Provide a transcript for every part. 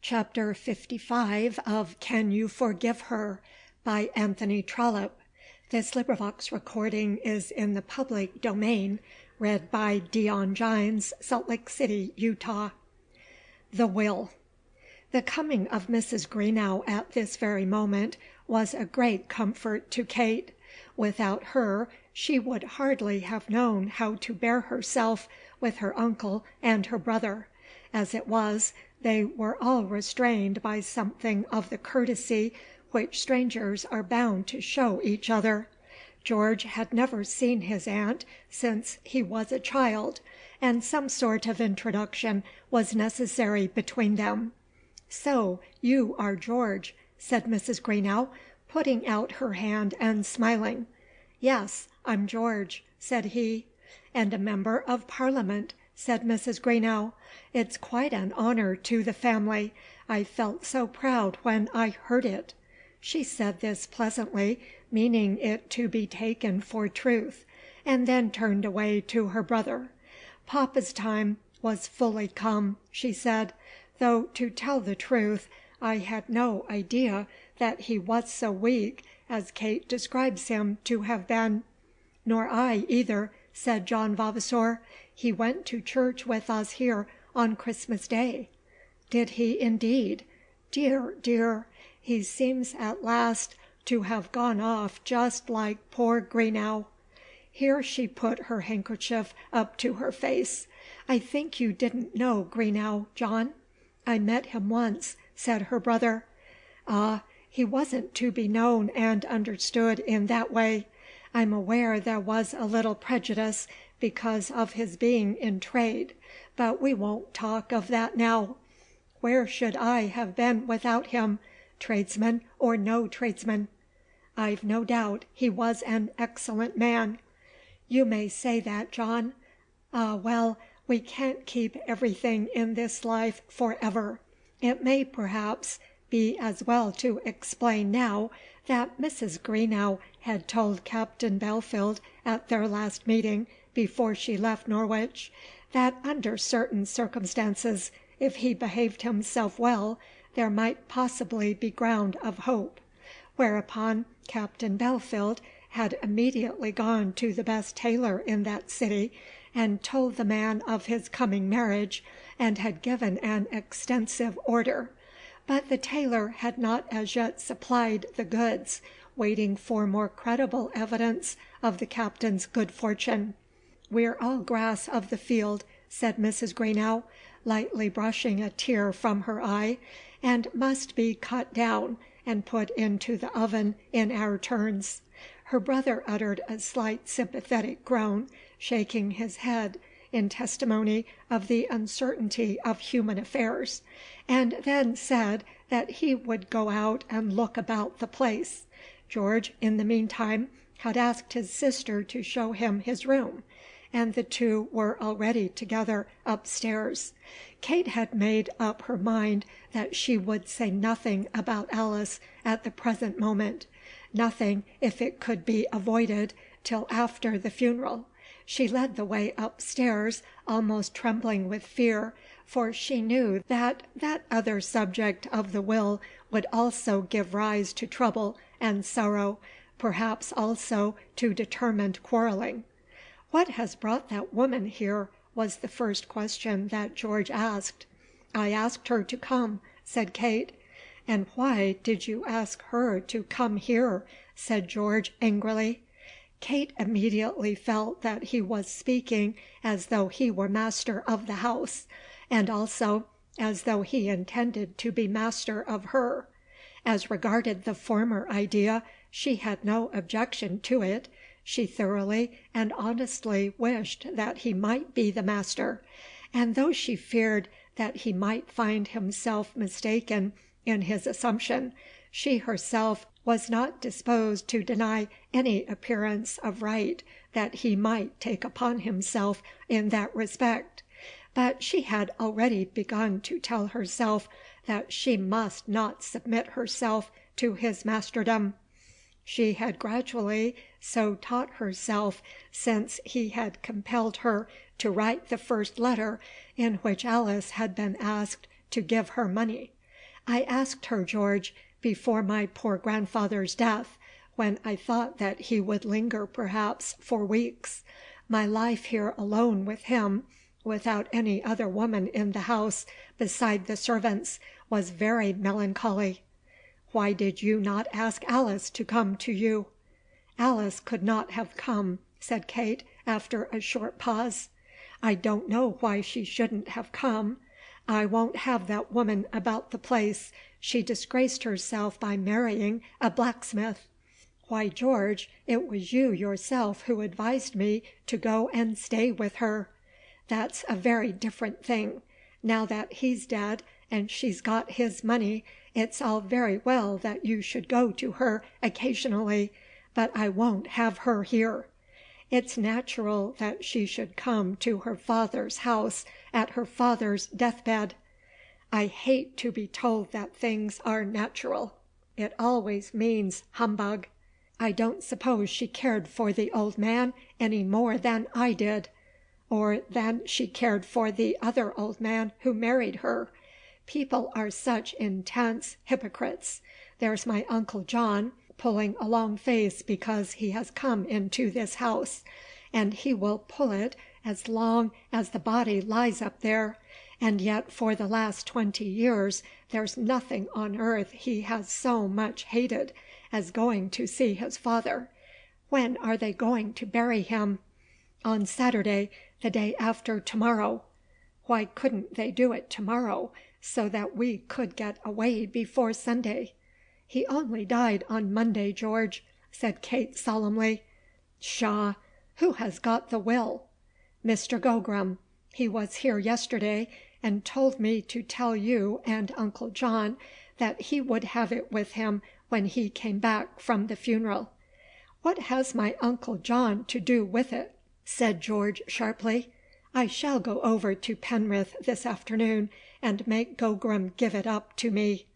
Chapter 55 of Can You Forgive Her? By Anthony Trollope. This recording is in the public domain, read by Dion Gines, Salt Lake City, Utah. The Will. The coming of Mrs. Greenow at this very moment was a great comfort to Kate. Without her, she would hardly have known how to bear herself with her uncle and her brother. As it was, they were all restrained by something of the courtesy which strangers are bound to show each other. George had never seen his aunt since he was a child, and some sort of introduction was necessary between them. "So you are George," said Mrs. Greenow, putting out her hand and smiling. "Yes, I'm George," said he. "And a member of Parliament," said Mrs. Greenow. "It's quite an honour to the family. I felt so proud when I heard it." She said this pleasantly, meaning it to be taken for truth, and then turned away to her brother. "Papa's time was fully come," she said, "though, to tell the truth, I had no idea that he was so weak as Kate describes him to have been." "Nor I either," said John Vavasor. "He went to church with us here on Christmas Day." "Did he indeed? Dear, dear! He seems at last to have gone off just like poor Greenow." Here she put her handkerchief up to her face. "I think you didn't know Greenow, John?" "I met him once," said her brother. "Ah, he wasn't to be known and understood in that way. I'm aware there was a little prejudice because of his being in trade, but we won't talk of that now. Where should I have been without him, tradesman or no tradesman? I've no doubt he was an excellent man." "You may say that, John. Ah, well, we can't keep everything in this life for ever. It may, perhaps, be as well to explain now that Mrs. Greenow had told Captain Belfield at their last meeting, before she left Norwich, that under certain circumstances, if he behaved himself well, there might possibly be ground of hope. Whereupon Captain Belfield had immediately gone to the best tailor in that city, and told the man of his coming marriage, and had given an extensive order. But the tailor had not as yet supplied the goods, waiting for more credible evidence of the captain's good fortune. "We're all grass of the field," said Mrs. Greenow, lightly brushing a tear from her eye, "and must be cut down and put into the oven in our turns." Her brother uttered a slight sympathetic groan, shaking his head in testimony of the uncertainty of human affairs, and then said that he would go out and look about the place. George, in the meantime, had asked his sister to show him his room, and the two were already together upstairs. Kate had made up her mind that she would say nothing about Alice at the present moment, nothing, if it could be avoided, till after the funeral. She led the way upstairs, almost trembling with fear, for she knew that other subject of the will would also give rise to trouble and sorrow, perhaps also to determined quarrelling. "What has brought that woman here?" was the first question that George asked. "I asked her to come," said Kate. "And why did you ask her to come here?" said George angrily. Kate immediately felt that he was speaking as though he were master of the house, and also as though he intended to be master of her. As regarded the former idea, she had no objection to it. She thoroughly and honestly wished that he might be the master, and though she feared that he might find himself mistaken in his assumption, she herself was not disposed to deny any appearance of right that he might take upon himself in that respect. But she had already begun to tell herself that she must not submit herself to his masterdom. She had gradually so taught herself since he had compelled her to write the first letter in which Alice had been asked to give her money. I asked her, George, before my poor grandfather's death, when I thought that he would linger perhaps for weeks. My life here alone with him, without any other woman in the house beside the servants, was very melancholy. Why did you not ask Alice to come to you?" "Alice could not have come," said Kate, after a short pause. "I don't know why she shouldn't have come. I won't have that woman about the place. She disgraced herself by marrying a blacksmith." "Why, George, it was you yourself who advised me to go and stay with her." "That's a very different thing. Now that he's dead and she's got his money, it's all very well that you should go to her occasionally, but I won't have her here. It's natural that she should come to her father's house at her father's deathbed. I hate to be told that things are natural. It always means humbug. I don't suppose she cared for the old man any more than I did, or than she cared for the other old man who married her. People are such intense hypocrites. There's my Uncle John, pulling a long face because he has come into this house, and he will pull it as long as the body lies up there, and yet for the last 20 years there's nothing on earth he has so much hated as going to see his father. When are they going to bury him? On Saturday, the day after tomorrow. Why couldn't they do it tomorrow, so that we could get away before Sunday?" "He only died on Monday, George," said Kate solemnly. "Pshaw! Who has got the will?" "Mr. Gogram. He was here yesterday, and told me to tell you and Uncle John that he would have it with him when he came back from the funeral." "What has my Uncle John to do with it?" said George sharply. "I shall go over to Penrith this afternoon and make Gogram give it up to me."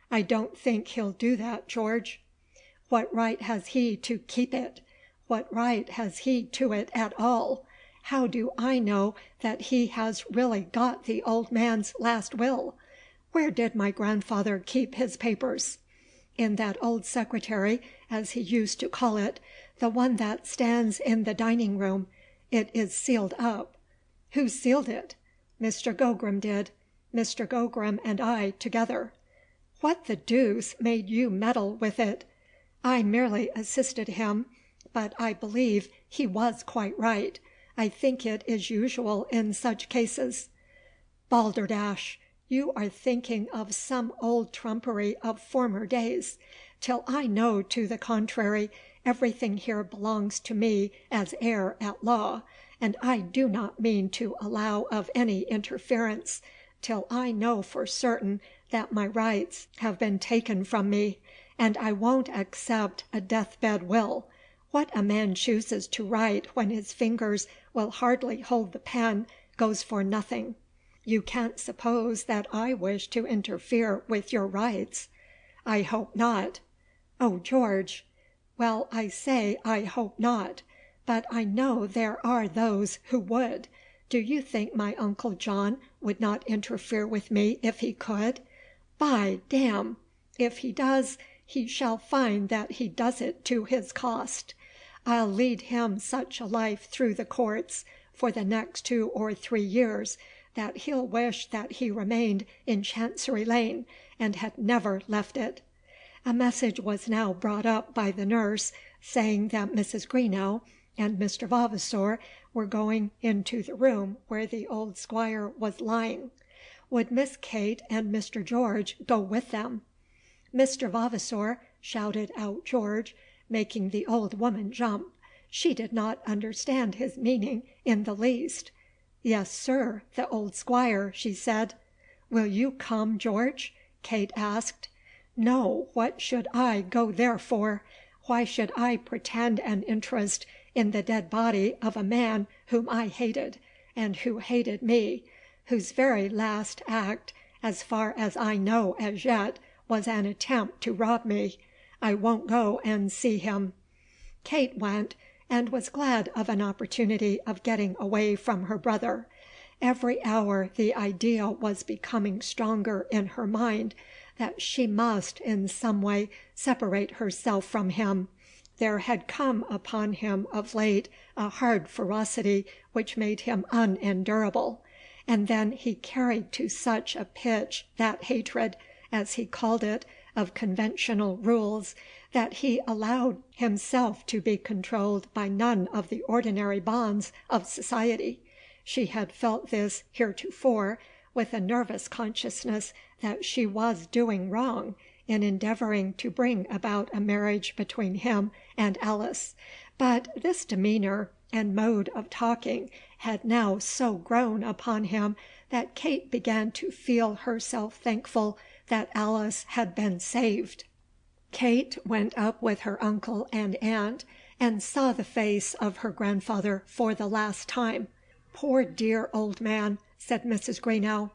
"I don't think he'll do that, George." "What right has he to keep it? What right has he to it at all? How do I know that he has really got the old man's last will? Where did my grandfather keep his papers?" "In that old secretary, as he used to call it, the one that stands in the dining room. It is sealed up." "Who sealed it?" "Mr. Gogram did. Mr. Gogram and I together." "What the deuce made you meddle with it?" "I merely assisted him, but I believe he was quite right. I think it is usual in such cases." "Balderdash! You are thinking of some old trumpery of former days. Till I know to the contrary, everything here belongs to me as heir at law, and I do not mean to allow of any interference till I know for certain that my rights have been taken from me, and I won't accept a deathbed will. What a man chooses to write when his fingers will hardly hold the pen goes for nothing. You can't suppose that I wish to interfere with your rights." "I hope not." "Oh, George!" "Well, I say I hope not. But I know there are those who would. Do you think my Uncle John would not interfere with me if he could? By damn! If he does, he shall find that he does it to his cost. I'll lead him such a life through the courts for the next 2 or 3 years that he'll wish that he remained in Chancery Lane and had never left it." A message was now brought up by the nurse, saying that Mrs. Greenow and Mr. Vavasor were going into the room where the old squire was lying. Would Miss Kate and Mr. George go with them? "Mr. Vavasor," shouted out George, making the old woman jump. She did not understand his meaning in the least. "Yes, sir, the old squire," she said. "Will you come, George?" Kate asked. "No, what should I go there for? Why should I pretend an interest in the dead body of a man whom I hated, and who hated me, whose very last act, as far as I know as yet, was an attempt to rob me? I won't go and see him." Kate went, and was glad of an opportunity of getting away from her brother. Every hour the idea was becoming stronger in her mind that she must in some way separate herself from him. There had come upon him of late a hard ferocity which made him unendurable, and then he carried to such a pitch that hatred, as he called it, of conventional rules, that he allowed himself to be controlled by none of the ordinary bonds of society. She had felt this heretofore with a nervous consciousness that she was doing wrong in endeavouring to bring about a marriage between him and Alice, but this demeanour and mode of talking had now so grown upon him that Kate began to feel herself thankful that Alice had been saved. Kate went up with her uncle and aunt, and saw the face of her grandfather for the last time. "Poor dear old man," said Mrs. Greenow,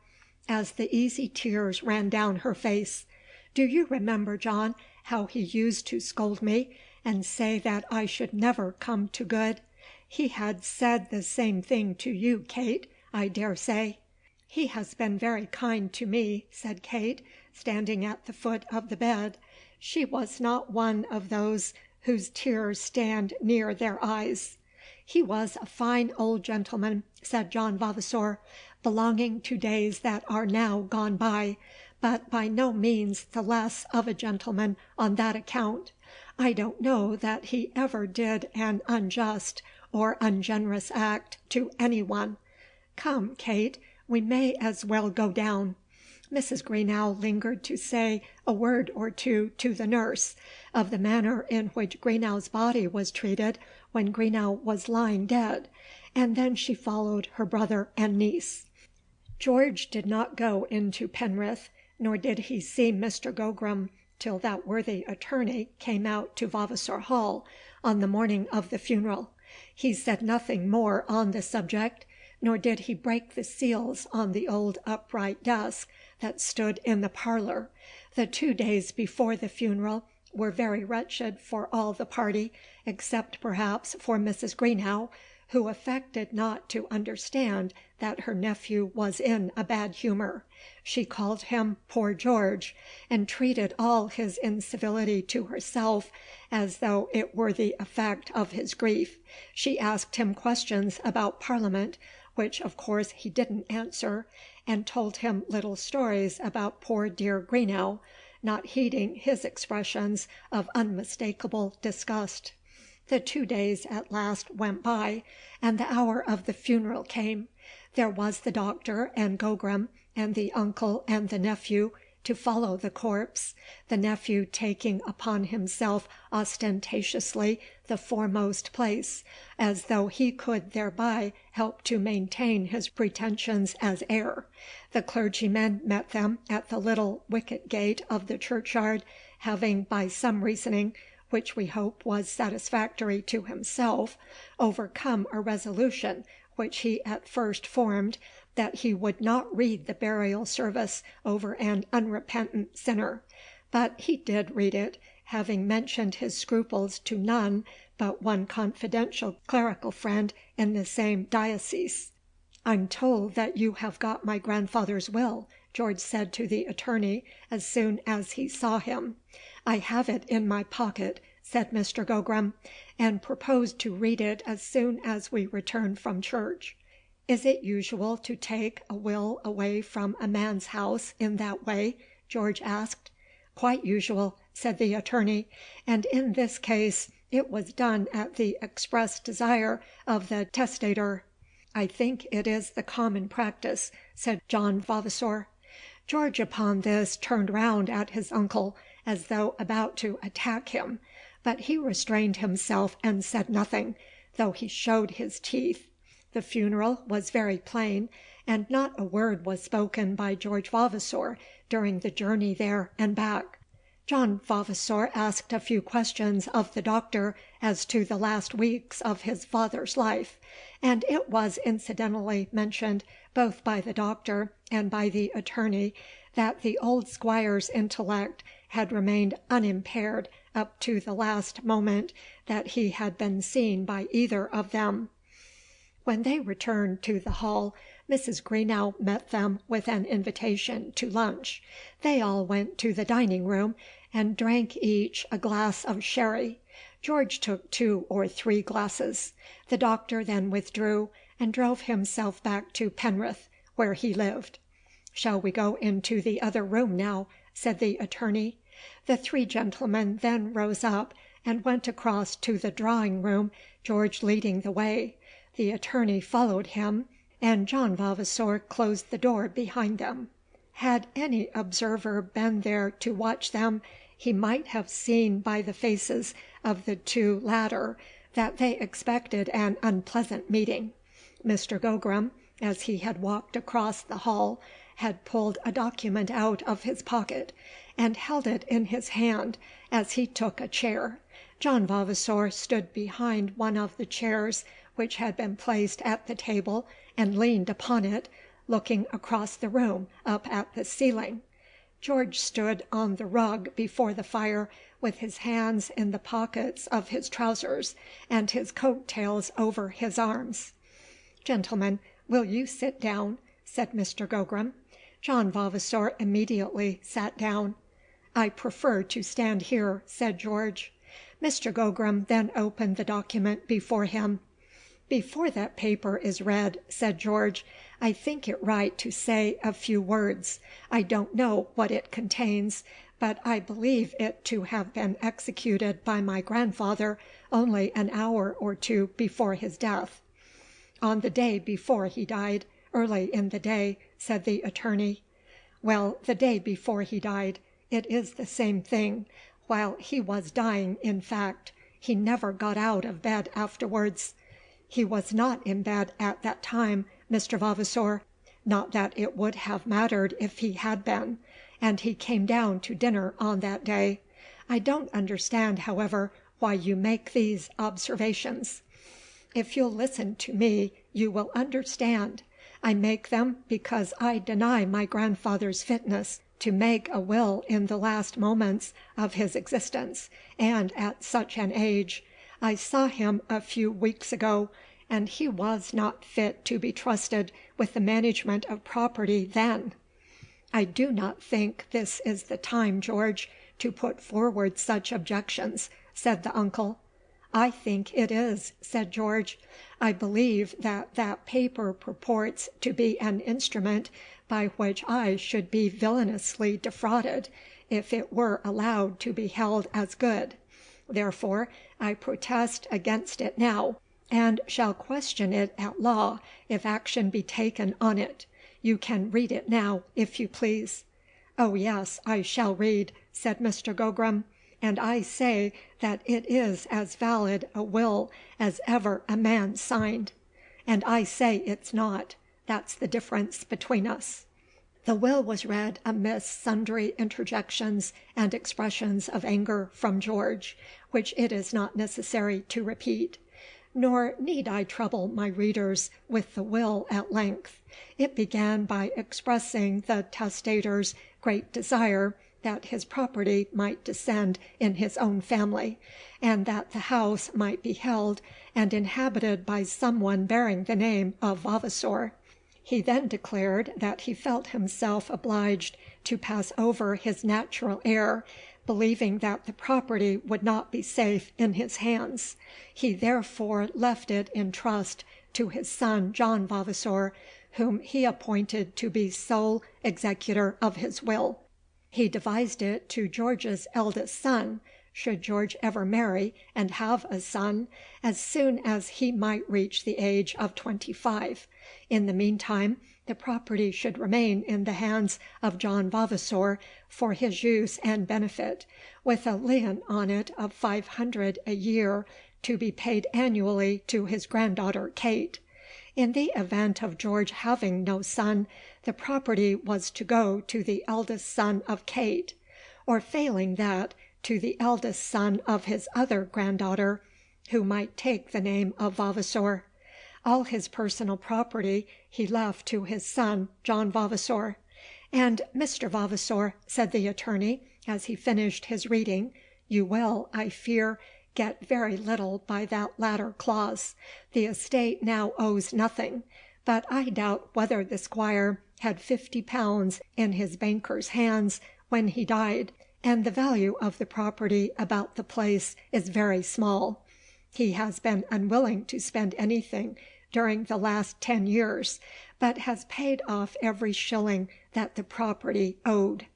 as the easy tears ran down her face. "Do you remember, John, how he used to scold me, and say that I should never come to good? He had said the same thing to you, Kate, I dare say." "He has been very kind to me," said Kate, standing at the foot of the bed. She was not one of those whose tears stand near their eyes. "He was a fine old gentleman," said John Vavasor, "belonging to days that are now gone by, but by no means the less of a gentleman on that account. I don't know that he ever did an unjust or ungenerous act to any one. Come, Kate, we may as well go down." Mrs. Greenow lingered to say a word or two to the nurse, of the manner in which Greenow's body was treated when Greenow was lying dead, and then she followed her brother and niece. George did not go into Penrith, nor did he see Mr. Gogram till that worthy attorney came out to Vavasor Hall on the morning of the funeral. He said nothing more on the subject, nor did he break the seals on the old upright desk that stood in the parlour. The 2 days before the funeral were very wretched for all the party, except perhaps for Mrs. Greenow, who affected not to understand that her nephew was in a bad humour. She called him poor George, and treated all his incivility to herself as though it were the effect of his grief. She asked him questions about Parliament, which of course he didn't answer, and told him little stories about poor dear Greenow, not heeding his expressions of unmistakable disgust. The 2 days at last went by, and the hour of the funeral came. There was the doctor and Gogram, and the uncle and the nephew, to follow the corpse, the nephew taking upon himself ostentatiously the foremost place, as though he could thereby help to maintain his pretensions as heir. The clergyman met them at the little wicket gate of the churchyard, having by some reasoning, which we hope was satisfactory to himself, overcome a resolution which he at first formed, that he would not read the burial service over an unrepentant sinner. But he did read it, having mentioned his scruples to none but one confidential clerical friend in the same diocese. "I'm told that you have got my grandfather's will," George said to the attorney as soon as he saw him. "I have it in my pocket," said Mr. Gogram, "and propose to read it as soon as we return from church." "Is it usual to take a will away from a man's house in that way?" George asked. "Quite usual," said the attorney, "and in this case it was done at the express desire of the testator." "I think it is the common practice," said John Vavasor. George upon this turned round at his uncle, as though about to attack him, but he restrained himself and said nothing, though he showed his teeth. The funeral was very plain, and not a word was spoken by George Vavasor during the journey there and back. John Vavasor asked a few questions of the doctor as to the last weeks of his father's life, and it was incidentally mentioned both by the doctor and by the attorney that the old squire's intellect had remained unimpaired up to the last moment that he had been seen by either of them. When they returned to the hall, Mrs. Greenow met them with an invitation to lunch. They all went to the dining-room, and drank each a glass of sherry. George took 2 or 3 glasses. The doctor then withdrew, and drove himself back to Penrith, where he lived. "Shall we go into the other room now?" said the attorney. The 3 gentlemen then rose up, and went across to the drawing-room, George leading the way. The attorney followed him, and John Vavasor closed the door behind them. Had any observer been there to watch them, he might have seen by the faces of the 2 latter that they expected an unpleasant meeting. Mr. Gogram, as he had walked across the hall, had pulled a document out of his pocket, and held it in his hand as he took a chair. John Vavasor stood behind one of the chairs which had been placed at the table, and leaned upon it, looking across the room up at the ceiling. George stood on the rug before the fire, with his hands in the pockets of his trousers, and his coat-tails over his arms. "Gentlemen, will you sit down?" said Mr. Gogram. John Vavasor immediately sat down. "I prefer to stand here," said George. Mr. Gogram then opened the document before him. "Before that paper is read," said George, "I think it right to say a few words. I don't know what it contains, but I believe it to have been executed by my grandfather only an hour or 2 before his death." "On the day before he died, early in the day," said the attorney. "Well, the day before he died. It is the same thing. While he was dying, in fact. He never got out of bed afterwards." "He was not in bed at that time, Mr. Vavasor. Not that it would have mattered if he had been. And he came down to dinner on that day. I don't understand, however, why you make these observations." "If you'll listen to me, you will understand. I make them because I deny my grandfather's fitness to make a will in the last moments of his existence, and at such an age. I saw him a few weeks ago, and he was not fit to be trusted with the management of property then." "I do not think this is the time, George, to put forward such objections," said the uncle. "I think it is," said George. "I believe that that paper purports to be an instrument by which I should be villainously defrauded if it were allowed to be held as good. Therefore I protest against it now, and shall question it at law if action be taken on it. You can read it now, if you please." "Oh yes, I shall read," said Mr. Gogram. "And I say that it is as valid a will as ever a man signed." "And I say it's not. That's the difference between us." The will was read amidst sundry interjections and expressions of anger from George, which it is not necessary to repeat. Nor need I trouble my readers with the will at length. It began by expressing the testator's great desire that his property might descend in his own family, and that the house might be held and inhabited by some one bearing the name of Vavasor. He then declared that he felt himself obliged to pass over his natural heir, believing that the property would not be safe in his hands. He therefore left it in trust to his son John Vavasor, whom he appointed to be sole executor of his will. He devised it to George's eldest son, should George ever marry and have a son, as soon as he might reach the age of 25. In the meantime, the property should remain in the hands of John Vavasor for his use and benefit, with a lien on it of 500 a year, to be paid annually to his granddaughter Kate. In the event of George having no son, the property was to go to the eldest son of Kate, or failing that, to the eldest son of his other granddaughter, who might take the name of Vavasor. All his personal property he left to his son John Vavasor. "And, Mr. Vavasor," said the attorney, as he finished his reading, "you will, I fear, get very little by that latter clause. The estate now owes nothing, but I doubt whether the squire had 50 pounds in his banker's hands when he died, and the value of the property about the place is very small. He has been unwilling to spend anything during the last 10 years, but has paid off every shilling that the property owed."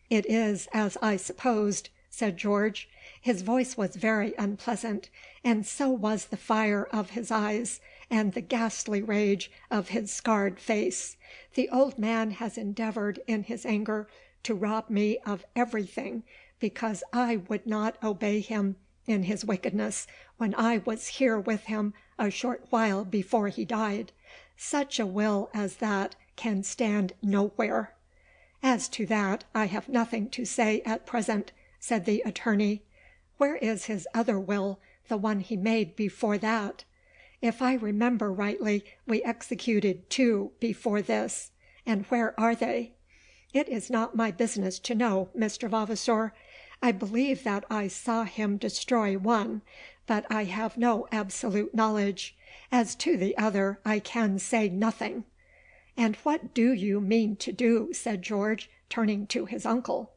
"It is as I supposed," said George. His voice was very unpleasant, and so was the fire of his eyes, and the ghastly rage of his scarred face. "The old man has endeavoured in his anger to rob me of everything, because I would not obey him in his wickedness when I was here with him a short while before he died. Such a will as that can stand nowhere." "As to that, I have nothing to say at present," said the attorney. "Where is his other will, the one he made before that?" "If I remember rightly, we executed 2 before this." "And where are they?" "It is not my business to know, Mr. Vavasor. I believe that I saw him destroy one, but I have no absolute knowledge. As to the other, I can say nothing." "And what do you mean to do?" said George, turning to his uncle.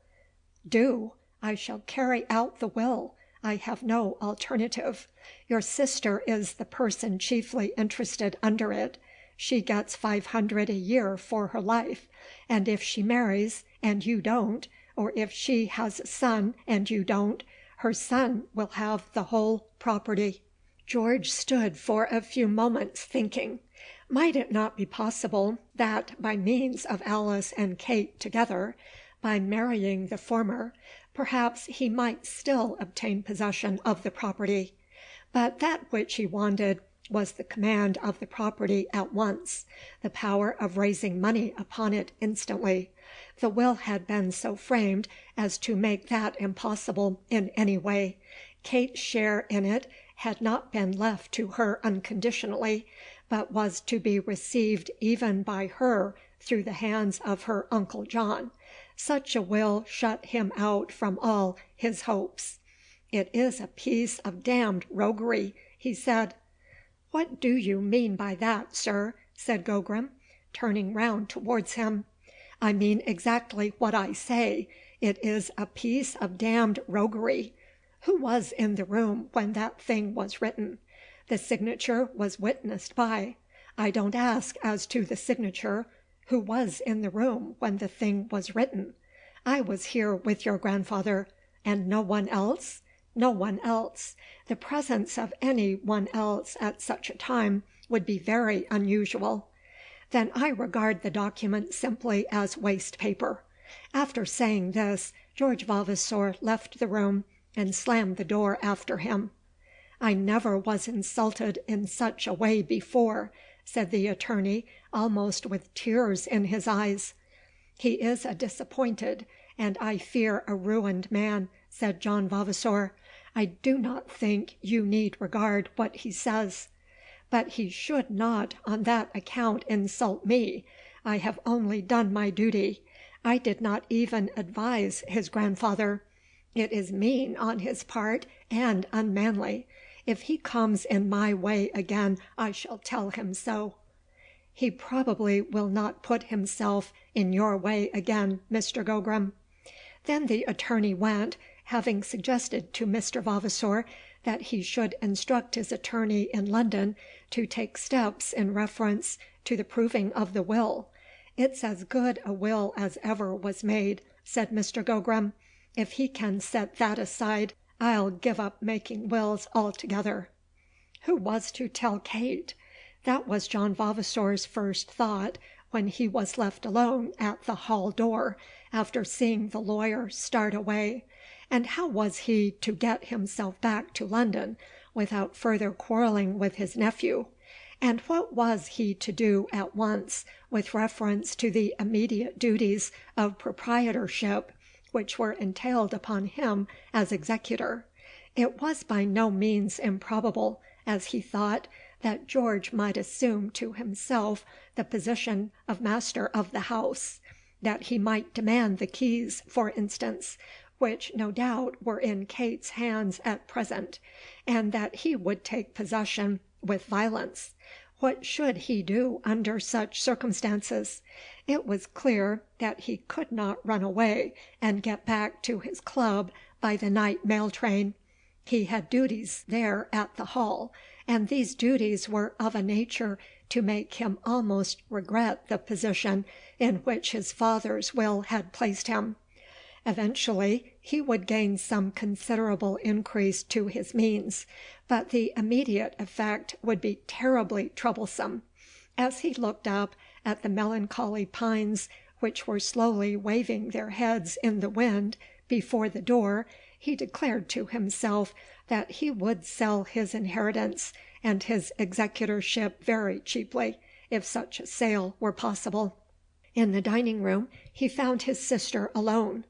"Do? I shall carry out the will. I have no alternative. Your sister is the person chiefly interested under it. She gets 500 a year for her life, and if she marries and you don't, or if she has a son and you don't, her son will have the whole property." George stood for a few moments thinking. Might it not be possible that, by means of Alice and Kate together, by marrying the former, perhaps he might still obtain possession of the property? But that which he wanted was the command of the property at once, the power of raising money upon it instantly. The will had been so framed as to make that impossible in any way. Kate's share in it had not been left to her unconditionally, but was to be received even by her through the hands of her Uncle John. Such a will shut him out from all his hopes. "It is a piece of damned roguery," he said. "What do you mean by that, sir?" said Gogram, turning round towards him. "I mean exactly what I say. It is a piece of damned roguery. Who was in the room when that thing was written? The signature was witnessed by. I don't ask as to the signature. Who was in the room when the thing was written? I was here with your grandfather. And no one else? No one else. The presence of any one else at such a time would be very unusual. Then I regard the document simply as waste paper." After saying this, George Vavasor left the room and slammed the door after him. "I never was insulted in such a way before," said the attorney, almost with tears in his eyes. "He is a disappointed, and I fear a ruined man," said John Vavasor. "I do not think you need regard what he says." "But he should not on that account insult me. I have only done my duty. I did not even advise his grandfather. It is mean on his part and unmanly. If he comes in my way again, I shall tell him so." "He probably will not put himself in your way again, Mr. Gogram." Then the attorney went, having suggested to Mr. Vavasor that he should instruct his attorney in London to take steps in reference to the proving of the will. "It's as good a will as ever was made," said Mr. Gogram. "If he can set that aside, I'll give up making wills altogether." Who was to tell Kate? That was John Vavasor's first thought when he was left alone at the hall door, after seeing the lawyer start away. And how was he to get himself back to London without further quarrelling with his nephew? And what was he to do at once with reference to the immediate duties of proprietorship which were entailed upon him as executor? It was by no means improbable, as he thought, that George might assume to himself the position of master of the house, that he might demand the keys, for instance, which no doubt were in Kate's hands at present, and that he would take possession with violence. What should he do under such circumstances? It was clear that he could not run away and get back to his club by the night mail train. He had duties there at the Hall, and these duties were of a nature to make him almost regret the position in which his father's will had placed him. Eventually he would gain some considerable increase to his means, but the immediate effect would be terribly troublesome. As he looked up at the melancholy pines which were slowly waving their heads in the wind before the door, he declared to himself that he would sell his inheritance and his executorship very cheaply, if such a sale were possible. In the dining-room he found his sister alone.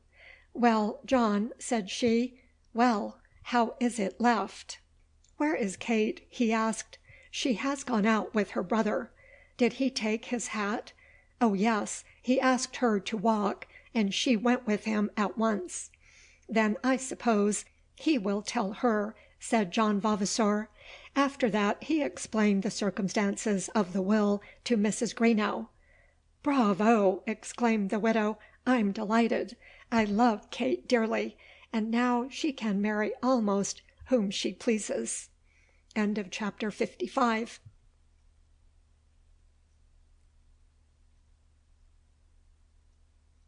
"Well, John," said she, "well, how is it left?" "Where is Kate?" he asked. "She has gone out with her brother." "Did he take his hat?" "Oh, yes, he asked her to walk, and she went with him at once." "Then I suppose he will tell her," said John Vavasor. After that he explained the circumstances of the will to Mrs. Greenow. "Bravo!" exclaimed the widow. "I'm delighted. I love Kate dearly, and now she can marry almost whom she pleases." CHAPter 55.